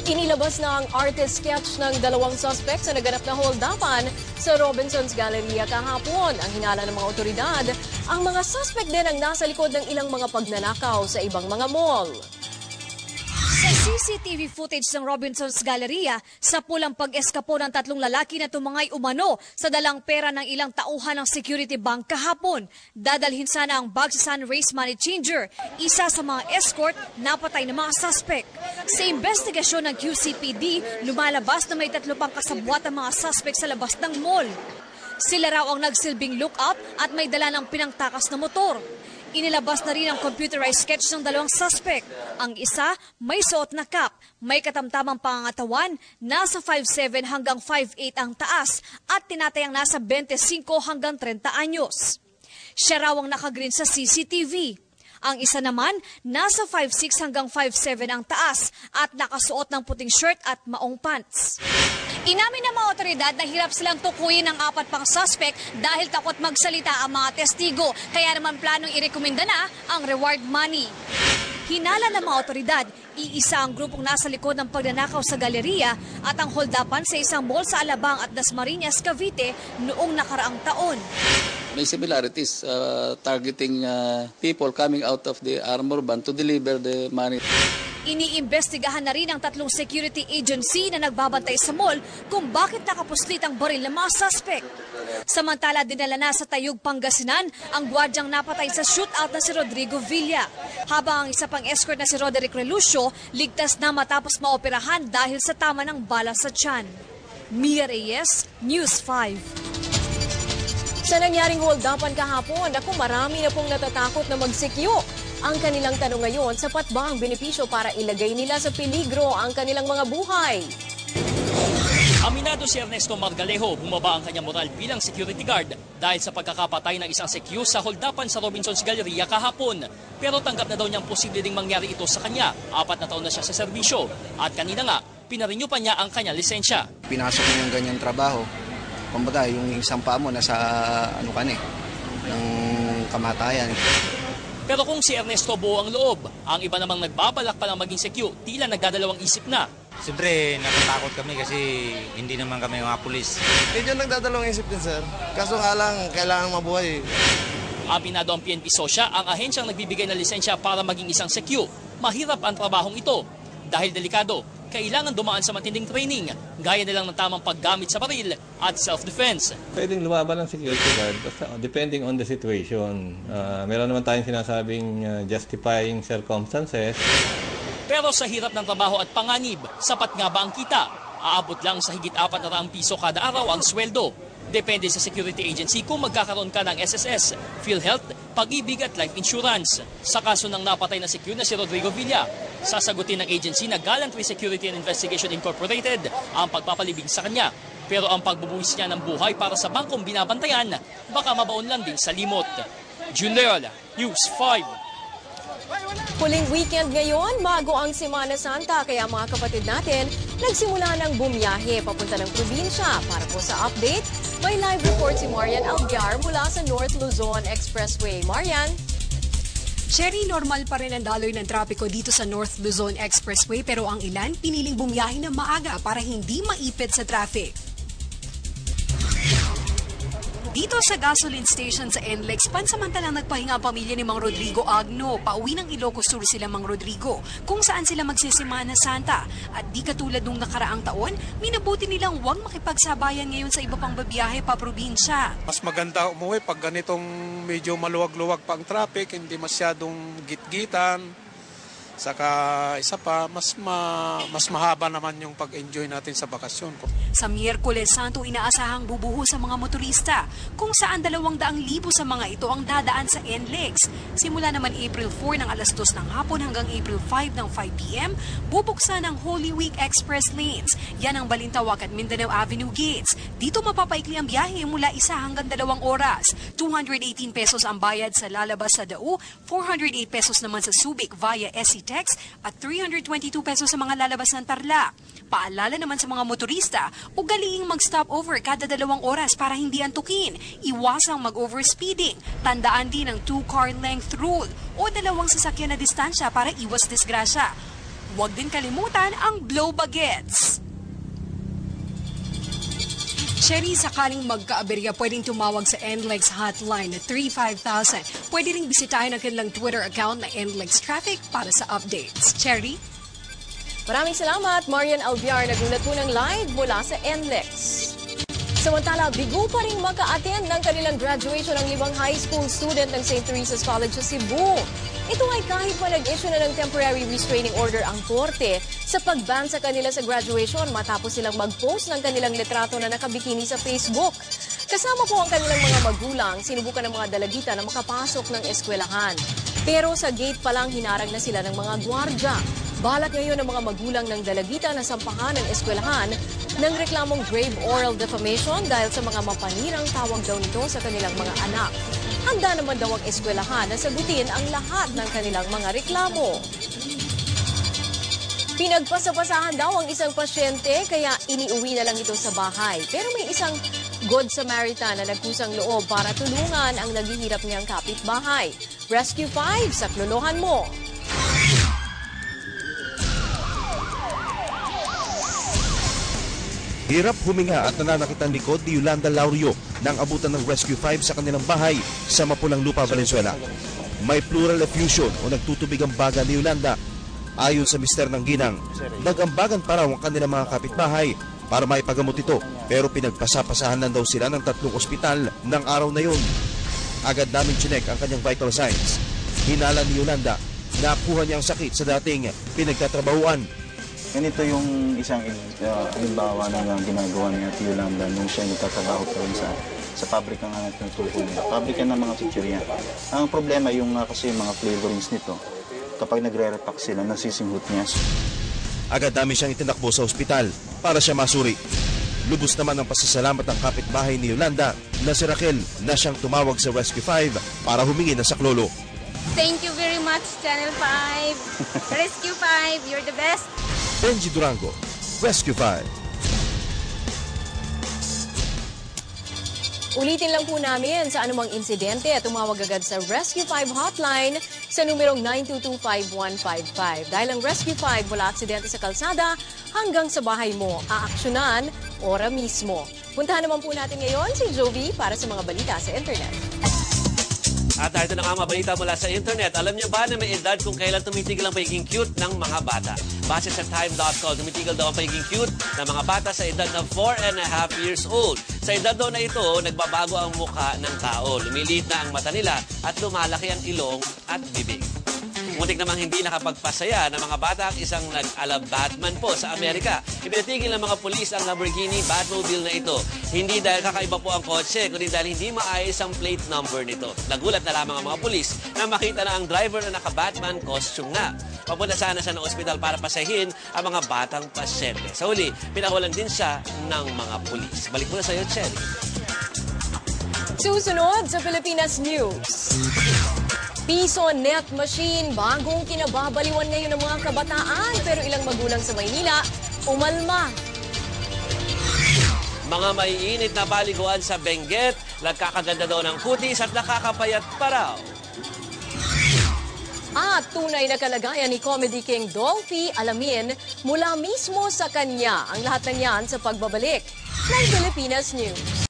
Inilabas na ang artist sketch ng dalawang suspect sa naganap na holdapan sa Robinson's Galleria kahapon. Ang hinala ng mga otoridad, ang mga suspect din ang nasa likod ng ilang mga pagnanakaw sa ibang mga mall. Sa CCTV footage ng Robinson's Galleria, sa pulang pag-eskapo ng tatlong lalaki na tumangay umano sa dalang pera ng ilang tauhan ng security bank kahapon. Dadalhin sana ang bag sa Sunrace Money Changer, isa sa mga escort napatay ng mga suspect. Sa investigasyon ng QCPD, lumalabas na may 3 pang kasabwat ang mga suspect sa labas ng mall. Sila raw ang nagsilbing lookout at may dala ng pinangtakas na motor. Inilabas na rin ang computerized sketch ng dalawang suspect. Ang isa, may suot na cap, may katamtamang pangangatawan, nasa 5'7 hanggang 5'8 ang taas at tinatayang nasa 25 hanggang 30 anyos. Siya raw ang nakagreen sa CCTV. Ang isa naman, nasa 5'6 hanggang 5'7 ang taas at nakasuot ng puting shirt at maong pants. Inamin ng mga otoridad na hirap silang tukuyin ng 4 pang suspect dahil takot magsalita ang mga testigo. Kaya naman planong irekomenda na ang reward money. Hinala ng mga otoridad, iisa ang grupong nasa likod ng pagnanakaw sa galeriya at ang holdapan sa isang mall sa Alabang at Dasmariñas, Cavite noong nakaraang taon. May similarities targeting people coming out of the armor band to deliver the money. Iniimbestigahan na rin ang 3 security agency na nagbabantay sa mall kung bakit nakapuslit ang baril ng mga suspect. Samantala, dinala na sa Tayug, Pangasinan ang gwardyang napatay sa shootout na si Rodrigo Villa. Habang ang isa pang escort na si Roderick Relucio, ligtas na matapos maoperahan dahil sa tama ng bala sa tiyan. Mia Reyes, News 5. Sa nangyaring holdapan kahapon, marami na pong natatakot na magsikyo. Ang kanilang tanong ngayon, sapat ba ang benepisyo para ilagay nila sa peligro ang kanilang mga buhay? Aminado si Ernesto Margalejo, bumaba ang kanyang moral bilang security guard dahil sa pagkakapatay ng isang sekyu sa holdapan sa Robinson's Galleria kahapon. Pero tanggap na daw niyang posible ding mangyari ito sa kanya. 4 na taon na siya sa serbisyo at kanina nga, pinarenew pa niya ang kanyang lisensya. Pinasok mo yung ganyang trabaho. Kumbaga, yung isang paa mo nasa ng kamatayan. Pero kung si Ernesto buo ang loob, ang iba namang nagbabalak pa lang maging sekyu, tila nagdadalawang isip na. Siyempre, natatakot kami kasi hindi naman kami mga pulis. Medyo nagdadalawang isip din, sir. Kaso nga lang, kailangan mabuhay. Aminado ang PNP Sosya, ang ahensyang nagbibigay ng lisensya para maging isang sekyu. Mahirap ang trabahong ito. Dahil delikado, kailangan dumaan sa matinding training, gaya nilang ng tamang paggamit sa baril at self-defense. Pwedeng lumaban ng security guard, basta depending on the situation. Meron naman tayong sinasabing justifying circumstances. Pero sa hirap ng trabaho at panganib, sapat nga ba ang kita? Aabot lang sa higit 400 piso kada araw ang sweldo. Depende sa security agency kung magkakaroon ka ng SSS, PhilHealth, Pag-ibig at life insurance. Sa kaso ng napatay na sekyu na si Rodrigo Villa, sasagutin ng agency na Gallantry Security and Investigation Incorporated ang pagpapalibing sa kanya. Pero ang pagbubuwis niya ng buhay para sa bangkong binabantayan, baka mabaon lang din sa limot. June Leola, News 5. Huling weekend ngayon, bago ang Semana Santa, kaya mga kapatid natin, nagsimula ng bumiyahe papunta ng probinsya. Para po sa update, may live report si Marian Algar mula sa North Luzon Expressway. Marian? Sherry, normal pa rin ang daloy ng trapiko dito sa North Luzon Expressway pero ang ilan piniling bumiyahe ng maaga para hindi maipit sa traffic. Dito sa gasoline station sa NLEX, pansamantalang nagpahinga ang pamilya ni Mang Rodrigo Agno. Pauwi ng Ilocos Sur sila Mang Rodrigo, kung saan sila magsisimana Santa. At di katulad nung nakaraang taon, minabuti nilang huwag makipagsabayan ngayon sa iba pang babiyahe pa probinsya. Mas maganda umuwi pag ganitong medyo maluwag-luwag pa ang traffic, hindi masyadong gitgitan. Saka isa pa, mas mahaba naman yung pag-enjoy natin sa bakasyon. Sa Miyerkules Santo, inaasahang bubuho sa mga motorista, kung saan 200,000 sa mga ito ang dadaan sa NLEX. Simula naman April 4 ng alas 2 ng hapon hanggang April 5 ng 5 p.m., bubuksan ang Holy Week Express Lanes. Yan ang Balintawak at Mindanao Avenue Gates. Dito mapapaikli ang biyahe mula 1 hanggang 2 oras. 218 pesos ang bayad sa lalabas sa Dao, 408 pesos naman sa Subic via SCTEX at 322 pesos sa mga lalabas ng Tarlac. Paalala naman sa mga motorista, ugaliing mag-stop over kada 2 oras para hindi antukin. Iwasang mag-overspeeding. Tandaan din ang 2-car length rule o 2 sasakyan na distansya para iwas disgrasya. Huwag din kalimutan ang blow bagets. Cherry, sakaling magkaaberya, pwedeng tumawag sa NLEX hotline na 35000. Pwede ring bisitahin ang kanilang Twitter account na NLEX Traffic para sa updates. Cherry? Maraming salamat, Marian Alviar. Nagulat po ng live mula sa NLEX. Samantala, bigo pa rin maka-attend ng kanilang graduation ng 5 high school student ng St. Teresa's College sa Cebu. Ito ay kahit pa nag-issue na ng temporary restraining order ang korte sa pag-ban sa kanila sa graduation matapos silang mag-post ng kanilang litrato na nakabikini sa Facebook. Kasama po ang kanilang mga magulang, sinubukan ng mga dalagita na makapasok ng eskwelahan. Pero sa gate pa lang hinarang na sila ng mga gwardya. Balat ngayon ng mga magulang ng dalagita na sampahan ng eskwelahan ng reklamong grave oral defamation dahil sa mga mapanirang tawag daw nito sa kanilang mga anak. Handa naman daw ang eskwelahan na sagutin ang lahat ng kanilang mga reklamo. Pinagpasapasahan daw ang isang pasyente kaya iniuwi na lang ito sa bahay. Pero may isang Good Samaritan na nagkusang loob para tulungan ang naghihirap niyang kapitbahay. Rescue 5 sa klolohan mo. Hirap huminga at nananakit ang likod ni Yolanda Laurio nang abutan ng Rescue 5 sa kanilang bahay sa Mapulang Lupa, Valenzuela. May pleural effusion o nagtutubig ang baga ni Yolanda. Ayon sa mister ng ginang, nagambagan pa raw ang kanilang mga kapitbahay para maipagamot ito pero pinagpasapasahan lang daw sila ng 3 ospital ng araw na yun. Agad namin chinek ang kanyang vital signs. Hinala ni Yolanda, nakuha niya ang sakit sa dating pinagtatrabahuan. Ganito yung isang halimbawa na ginagawa ni Ate Yolanda nung siya nagtatrabaho pa rin sa pabrika nga natin tutuloy. Pabrika ng mga chichirya. Ang problema yung kasi yung mga flavorings nito, kapag nagre-repack sila, nasisinghot niya. Agad namin siyang itinakbo sa ospital para siya masuri. Lubos naman ang pasasalamat ng kapitbahay ni Yolanda na si Raquel na siyang tumawag sa Rescue 5 para humingi ng saklolo. Thank you very much, Channel 5. Rescue 5, you're the best. Benji Durango, Rescue 5. Ulitin lang po namin sa anumang insidente at tumawag agad sa Rescue 5 hotline sa numerong 922-5155. Dahil ang Rescue 5 mula aksidente sa kalsada hanggang sa bahay mo, aaksyonan ora mismo. Puntahan naman po natin ngayon si Jovi para sa mga balita sa internet. At ito na nga mga balita mula sa internet. Alam niyo ba na may edad kung kailan tumitigil ang pagiging cute ng mga bata? Base sa time.com, tumitigil daw ang pagiging cute ng mga bata sa edad na 4.5 years old. Sa edad daw na ito, nagbabago ang mukha ng tao. Lumiliit na ang mata nila at lumalaki ang ilong at bibig. Muntik namang hindi nakapagpasaya ng mga bata ang isang nag-ala Batman po sa Amerika. Ipinatigil ng mga pulis ang Lamborghini Batmobile na ito. Hindi dahil kakaiba po ang kotse, kundi dahil hindi maayos ang plate number nito. Nagulat na lamang ang mga pulis na makita na ang driver na naka-Batman costume na. Papunta sana siya ng ospital para pasahin ang mga batang pasyente. Sa huli, pinahulan din siya ng mga pulis. Balik muna sa iyo, Cherry. Susunod sa Pilipinas News. Piso net machine, bagong kinababaliwan ngayon ng mga kabataan pero ilang magulang sa Maynila, umalma. Mga maiinit na baliguan sa Benguet, nagkakaganda daw ng kutis at nakakapayat pa raw. At tunay na kalagayan ni Comedy King Dolphy, alamin mula mismo sa kanya ang lahat ng yan sa pagbabalik ng Pilipinas News.